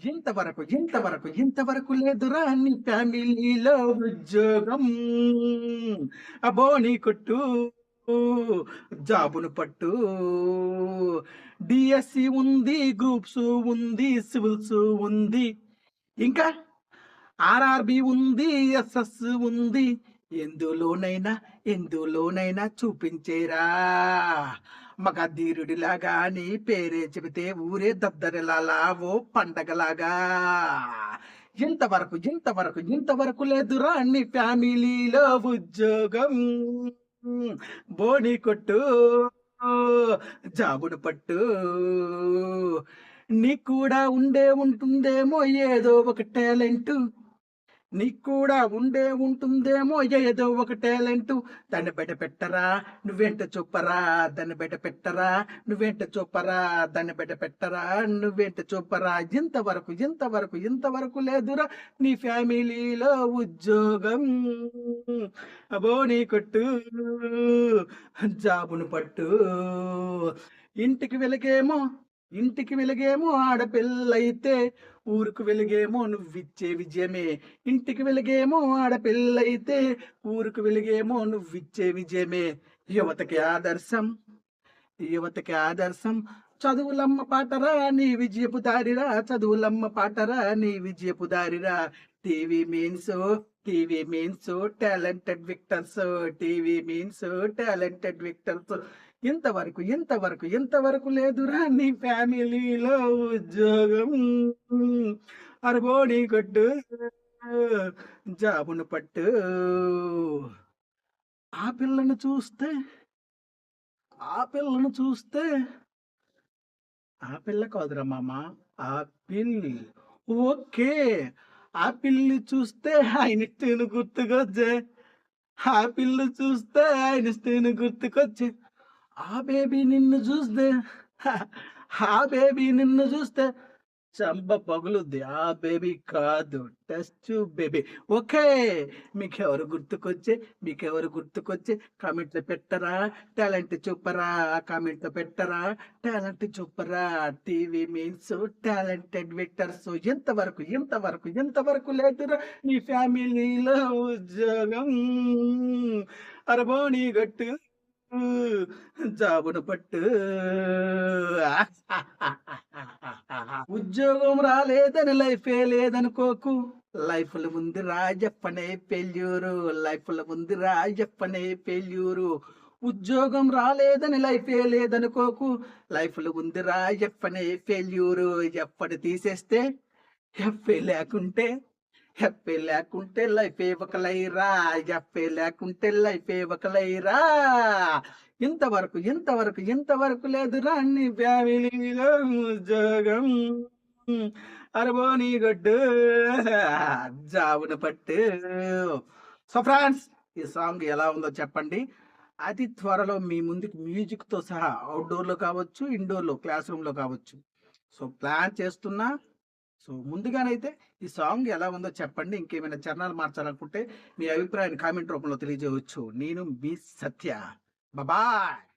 ఇంతవరకు లేదురా నీ ఫ్యామిలీలో ఉద్యోగం. అబ్బో! కొట్టు జాబును పట్టు. డిఎస్సి ఉంది, గ్రూప్స్ ఉంది, సివిల్స్ ఉంది. ఇంకా ఆర్ఆర్‌బి ఉంది, ఎస్ఎస్ ఉంది. ఎందులోనైనా, ఎందులోనైనా చూపించేరా మగధీరుడిలాగా నీ పేరే చెబితే ఊరే దద్దరిల్లాలా ఓ పండగలాగా. ఇంతవరకు లేదురా నీ ఫ్యామిలీలో ఉద్యోగం. బోని కొట్టు జాబును పట్టు. నీకు కూడా ఉంటుందేమో ఏదో ఒక టాలెంటు. నీకు కూడా ఉంటుందేమో ఏదో ఒక టాలెంటు. దాన్ని బయట పెట్టరా నువ్వేంటో చూపరా, దాన్ని బయట పెట్టరా నువ్వేంటో చూపరా, దాన్ని బయట పెట్టరా నువ్వేంటో చూపరా. ఇంతవరకు లేదురా నీ ఫ్యామిలీలో ఉద్యోగం. అబ్బో! కొట్టు జాబును పట్టు. ఇంటికి వెలుగేమో ఆడపిల్లైతే, ఊరుకు వెలుగేమో నువ్విచ్చే విజయమే. ఇంటికి వెలుగేమో ఆడపిల్లైతే, ఊరుకు వెలుగేమో నువ్విచ్చే విజయమే. యువతకి ఆదర్శం చదువులమ్మ పాటరా నీ విజయపు దారిరా, చదువులమ్మ పాటరా నీ విజయపు దారిరా. TV means talented victors. ఇంతవరకు లేదురా నీ ఫ్యామిలీలో ఉద్యోగం. అరబోని కొట్టు జాబును పట్టు. ఆ పిల్లను చూస్తే ఆ పిల్ల కాదురా మామ, ఆపిల్. ఓకే, ఆపిల్ని చూస్తే ఐన్‌స్టీన్ గుర్తుకొచ్చే. ఆపిల్ని చూస్తే ఐన్‌స్టీన్ గుర్తుకొచ్చే. ఆ బేబీ నిన్ను చూస్తే చంప పగులుద్ది. ఆ బేబీ కాదు, టెస్ట్ బేబీ. ఓకే, మీకెవరు గుర్తుకొచ్చే కామెంట్లు పెట్టరా, టాలెంట్ చూపరా, కామెంట్లు పెట్టరా, టాలెంట్ చూపరా. TV means talented victors. ఎంతవరకు లేదురా నీ ఫ్యామిలీలో ఉద్యోగం. అరబోని గట్టు జాబును పట్టు. ఉద్యోగం రాలేదని లైఫే లేదనుకోకు. లైఫ్‌లో ఉంది రాజప్పనే ఫెయిల్యూరు. ఉద్యోగం రాలేదని లైఫే లేదనుకోకు. లైఫ్‌లో ఉంది రాజప్పనే ఫెయిల్యూరు. ఎప్పటి తీసేస్తే ఎఫ్ఏ లేకుంటే లైఫే ఒక లైరా. ఇంతవరకు లేదురా నీ ఫ్యామిలీలో ఉద్యోగం. అరబోని గొడ్డు జాబును పట్టు. సో ఫ్రెండ్స్, ఈ సాంగ్ ఎలా ఉందో చెప్పండి. అతి త్వరలో మీ ముందుకు మ్యూజిక్‌తో సహా అవుట్‌డోర్‌లో కావచ్చు, ఇండోర్‌లో క్లాస్ రూమ్‌లో కావచ్చు. సో ప్లాన్ చేస్తున్నా. సో ముందుగానైతే ఈ సాంగ్ ఎలా ఉందో చెప్పండి. ఇంకేమైనా చరణాలు మార్చాలనుకుంటే మీ అభిప్రాయాన్ని కామెంట్ రూపంలో తెలియజేయవచ్చు. నేను మీ సత్య. బాయ్.